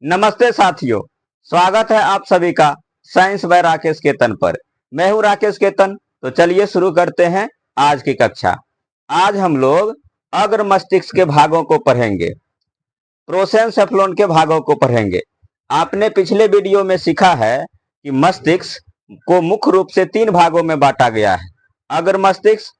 नमस्ते साथियों, स्वागत है आप सभी का साइंस बाय राकेश केतन पर। मैं हूं राकेश केतन। तो चलिए शुरू करते हैं आज की कक्षा। आज हम लोग अग्र मस्तिष्क के भागों को पढ़ेंगे, प्रोसेनसेफलोन के भागों को पढ़ेंगे। आपने पिछले वीडियो में सीखा है कि मस्तिष्क को मुख्य रूप से 3 भागों में बांटा गया है: अग्र मस्तिष्क,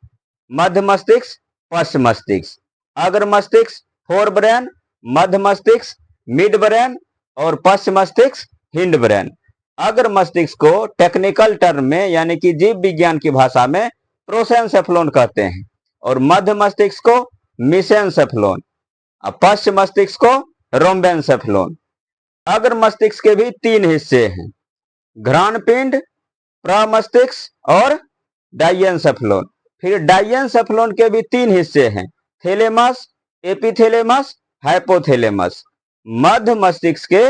मध्य मस्तिष्क, पश्च मस्तिष्क। अग्र मस्तिष्क फोर ब्रेन, मध्य मस्तिष्क मिड ब्रेन और पश्च मस्तिष्क हिंड ब्रेन। अग्र मस्तिष्क को टेक्निकल टर्म में यानी कि जीव विज्ञान की भाषा में प्रोसेनसेफलोन कहते हैं और मध्य मस्तिष्क को मिसेनसेफलोन, पश्च मस्तिष्क को रोम्बेनसेफलोन। अग्र मस्तिष्क के भी 3 हिस्से हैं: घ्राणपिंड, प्रमस्तिष्क और डाइएनसेफलोन। फिर डाइएनसेफलोन के भी 3 हिस्से हैं: थैलेमस, एपिथैलेमस, हाइपोथैलेमस। मध्य मस्तिष्क के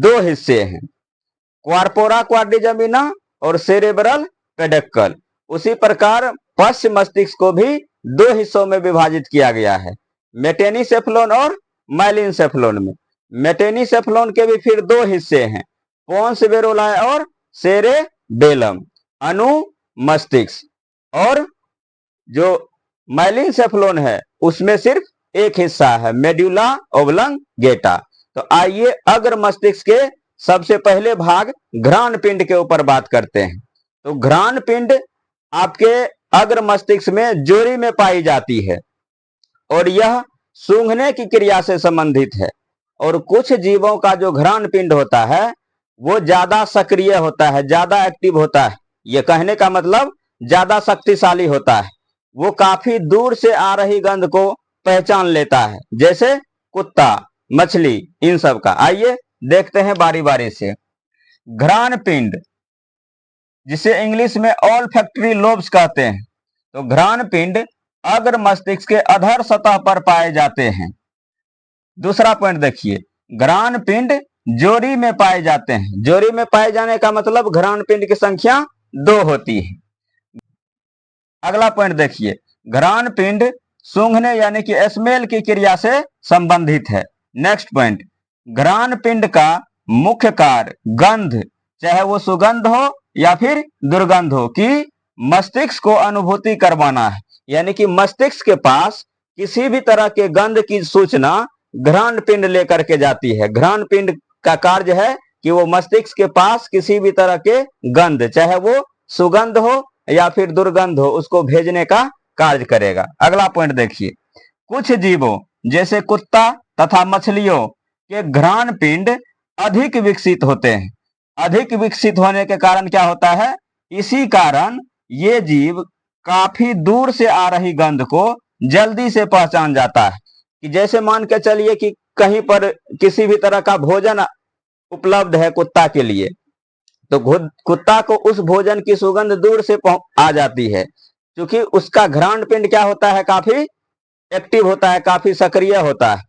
2 हिस्से हैं: क्वारपोरा क्वाड्रिजेमिना और सेरेब्रल पेडक्कल। उसी प्रकार पश्च मस्तिष्क को भी 2 हिस्सों में विभाजित किया गया है: मेटेनीसेफलोन और माइलिनसेफलोन में। मेटेनीसेफलोन के भी फिर 2 हिस्से हैं: पोन्स वेरोलाय और सेरेबेलम, अनु मस्तिष्क। और जो माइलिनसेफलोन है उसमें सिर्फ एक हिस्सा है, मेड्यूला ओब्लंगेटा। तो आइए अग्र मस्तिष्क के सबसे पहले भाग घ्राणपिंड के ऊपर बात करते हैं। तो घ्राणपिंड आपके अग्र मस्तिष्क में जोरी में पाई जाती है और यह सूंघने की क्रिया से संबंधित है। और कुछ जीवों का जो घ्राणपिंड होता है वो ज्यादा सक्रिय होता है, ज्यादा एक्टिव होता है। यह कहने का मतलब ज्यादा शक्तिशाली होता है। वो काफी दूर से आ रही गंध को पहचान लेता है, जैसे कुत्ता, मछली, इन सब का। आइए देखते हैं बारी बारी से। घ्राणपिंड, जिसे इंग्लिश में ऑल्फैक्टरी लोब्स कहते हैं, तो घ्राणपिंड अग्र मस्तिष्क के अधर सतह पर पाए जाते हैं। दूसरा पॉइंट देखिए, घ्राणपिंड जोड़ी में पाए जाते हैं। जोड़ी में पाए जाने का मतलब घ्राणपिंड की संख्या 2 होती है। अगला पॉइंट देखिए, घ्राणपिंड सूंघने यानी कि स्मेल की क्रिया से संबंधित है। नेक्स्ट पॉइंट, घ्राणपिंड का मुख्य कार्य गंध, चाहे वो सुगंध हो या फिर दुर्गंध हो, कि मस्तिष्क को अनुभूति करवाना है। यानी कि मस्तिष्क के पास किसी भी तरह के गंध की सूचना घ्राणपिंड लेकर के जाती है। घ्राणपिंड का कार्य है कि वो मस्तिष्क के पास किसी भी तरह के गंध, चाहे वो सुगंध हो या फिर दुर्गंध हो, उसको भेजने का कार्य करेगा। अगला पॉइंट देखिए, कुछ जीवों जैसे कुत्ता तथा मछलियों के घ्राणपिंड अधिक विकसित होते हैं। अधिक विकसित होने के कारण क्या होता है, इसी कारण ये जीव काफी दूर से आ रही गंध को जल्दी से पहचान जाता है। कि जैसे मान के चलिए कि कहीं पर किसी भी तरह का भोजन उपलब्ध है कुत्ता के लिए, तो कुत्ता को उस भोजन की सुगंध दूर से आ जाती है, क्योंकि उसका घ्राणपिंड क्या होता है, काफी एक्टिव होता है, काफी सक्रिय होता है।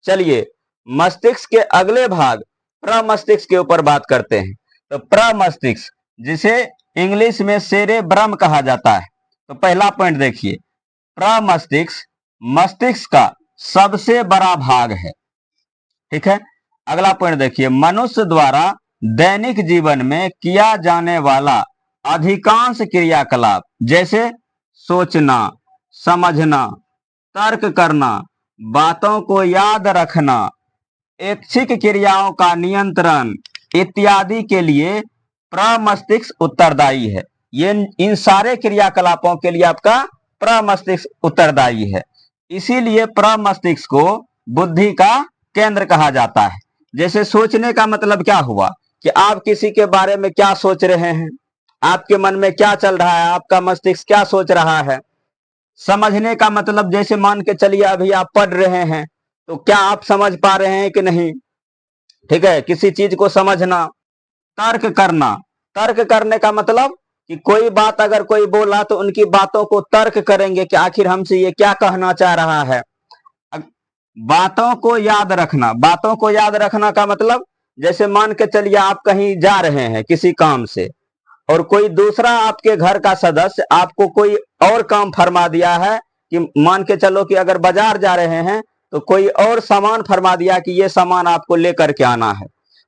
चलिए मस्तिष्क के अगले भाग प्रमस्तिष्क के ऊपर बात करते हैं। तो प्रमस्तिष्क, जिसे इंग्लिश में सेरेब्रम कहा जाता है। तो पहला पॉइंट देखिए, प्रमस्तिष्क मस्तिष्क का सबसे बड़ा भाग है। ठीक है। अगला पॉइंट देखिए, मनुष्य द्वारा दैनिक जीवन में किया जाने वाला अधिकांश क्रियाकलाप, जैसे सोचना, समझना, तर्क करना, बातों को याद रखना, ऐच्छिक क्रियाओं का नियंत्रण इत्यादि के लिए प्रमस्तिष्क उत्तरदायी है। ये इन सारे क्रियाकलापों के लिए आपका प्रमस्तिष्क उत्तरदायी है। इसीलिए प्रमस्तिष्क को बुद्धि का केंद्र कहा जाता है। जैसे सोचने का मतलब क्या हुआ कि आप किसी के बारे में क्या सोच रहे हैं, आपके मन में क्या चल रहा है, आपका मस्तिष्क क्या सोच रहा है। समझने का मतलब, जैसे मान के चलिए अभी आप पढ़ रहे हैं तो क्या आप समझ पा रहे हैं कि नहीं। ठीक है, किसी चीज को समझना। तर्क करना, तर्क करने का मतलब कि कोई बात अगर कोई बोला तो उनकी बातों को तर्क करेंगे कि आखिर हमसे ये क्या कहना चाह रहा है। बातों को याद रखना, बातों को याद रखना का मतलब, जैसे मान के चलिए आप कहीं जा रहे हैं किसी काम से और कोई दूसरा आपके घर का सदस्य आपको कोई और काम फरमा दिया है कि मान के चलो कि अगर बाजार जा रहे हैं तो कोई और सामान फरमा दिया कि ये सामान आपको लेकर के आना है।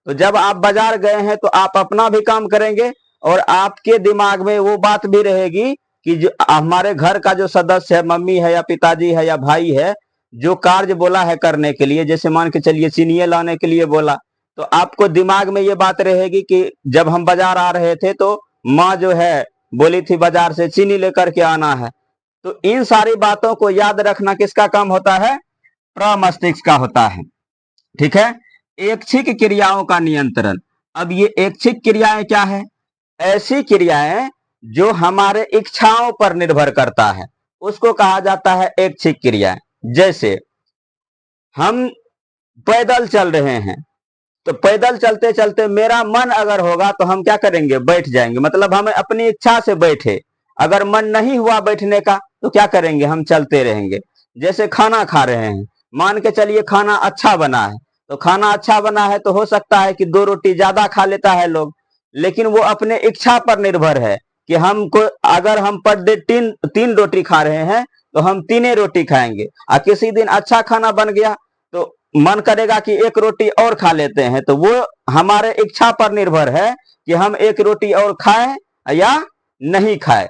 तो जब आप बाजार गए हैं तो आप अपना भी काम करेंगे और आपके दिमाग में वो बात भी रहेगी कि जो हमारे घर का जो सदस्य है, मम्मी है या पिताजी है या भाई है, जो कार्य बोला है करने के लिए, जैसे मान के चलिए चीनी लाने के लिए बोला, तो आपको दिमाग में ये बात रहेगी कि जब हम बाजार आ रहे थे तो माँ जो है बोली थी बाजार से चीनी लेकर के आना है। तो इन सारी बातों को याद रखना किसका काम होता है? प्रमस्तिष्क का होता है। ठीक है। ऐच्छिक क्रियाओं का नियंत्रण। अब ये ऐच्छिक क्रियाएं क्या है? ऐसी क्रियाएं जो हमारे इच्छाओं पर निर्भर करता है, उसको कहा जाता है ऐच्छिक क्रियाएं। जैसे हम पैदल चल रहे हैं, तो पैदल चलते चलते मेरा मन अगर होगा तो हम क्या करेंगे? बैठ जाएंगे, मतलब हम अपनी इच्छा से बैठे। अगर मन नहीं हुआ बैठने का तो क्या करेंगे? हम चलते रहेंगे। जैसे खाना खा रहे हैं, मान के चलिए खाना अच्छा बना है, तो खाना अच्छा बना है तो हो सकता है कि 2 रोटी ज्यादा खा लेता है लोग, लेकिन वो अपने इच्छा पर निर्भर है कि हमको, अगर हम पर डे 3 रोटी खा रहे हैं तो हम 3 रोटी खाएंगे। और किसी दिन अच्छा खाना बन गया तो मन करेगा कि 1 रोटी और खा लेते हैं, तो वो हमारे इच्छा पर निर्भर है कि हम 1 रोटी और खाएं या नहीं खाएं।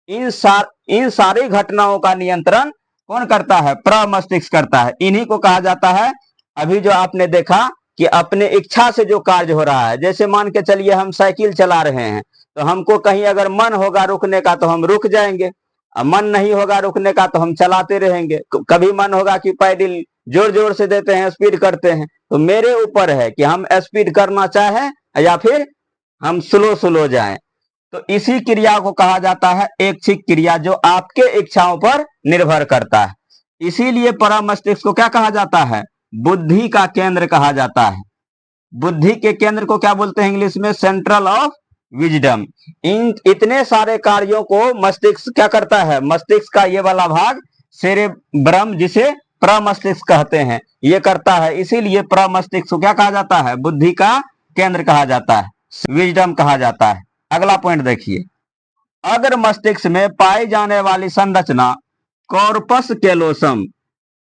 इन सारी घटनाओं का नियंत्रण कौन करता है? प्रमस्तिष्क करता है। इन्हीं को कहा जाता है, अभी जो आपने देखा कि अपने इच्छा से जो कार्य हो रहा है, जैसे मान के चलिए हम साइकिल चला रहे हैं, तो हमको कहीं अगर मन होगा रुकने का तो हम रुक जाएंगे, और मन नहीं होगा रुकने का तो हम चलाते रहेंगे। कभी मन होगा कि पैडल जोर जोर से देते हैं, स्पीड करते हैं, तो मेरे ऊपर है कि हम स्पीड करना चाहें या फिर हम स्लो स्लो जाएं। तो इसी क्रिया को कहा जाता है ऐच्छिक क्रिया, जो आपके इच्छाओं पर निर्भर करता है। इसीलिए प्रमस्तिष्क को क्या कहा जाता है? बुद्धि का केंद्र कहा जाता है। बुद्धि के केंद्र को क्या बोलते हैं इंग्लिश में? Central of wisdom. इन इतने सारे कार्यों को मस्तिष्क क्या करता है? मस्तिष्क का ये वाला भाग सेरेब्रम, जिसे प्रमस्तिष्क कहते हैं, ये करता है। इसीलिए प्रमस्तिष्क को क्या कहा जाता है? बुद्धि का केंद्र कहा जाता है, विजडम कहा जाता है। अगला पॉइंट देखिए, अग्र मस्तिष्क में पाई जाने वाली संरचना कॉर्पस कैलोसम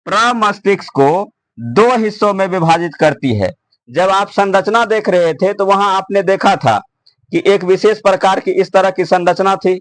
प्रमस्तिष्क को 2 हिस्सों में विभाजित करती है। जब आप संरचना देख रहे थे तो वहां आपने देखा था कि एक विशेष प्रकार की इस तरह की संरचना थी।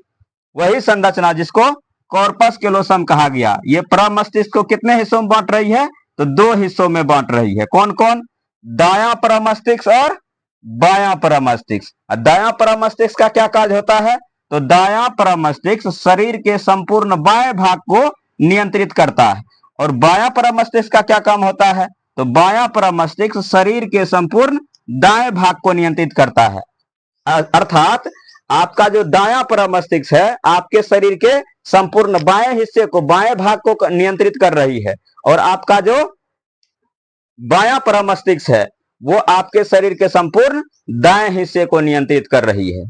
वही संरचना जिसको कॉर्पस कैलोसम कहा गया, ये प्रमस्तिष्क को कितने हिस्सों में बांट रही है? तो 2 हिस्सों में बांट रही है। कौन कौन? दायां प्रमस्तिष्क और बायां प्रमस्तिष्क। दायां प्रमस्तिष्क का क्या कार्य होता है? तो दायां प्रमस्तिष्क शरीर के संपूर्ण बाएं भाग को नियंत्रित करता है। और बायां प्रमस्तिष्क का क्या काम होता है? तो बायां प्रमस्तिष्क शरीर के संपूर्ण दाएं भाग को नियंत्रित करता है। अर्थात आपका जो दायां प्रमस्तिष्क है आपके शरीर के संपूर्ण बाएं हिस्से को, बाएं भाग को नियंत्रित कर रही है, और आपका जो बायां प्रमस्तिष्क है वो आपके शरीर के संपूर्ण दाएं हिस्से को नियंत्रित कर रही है।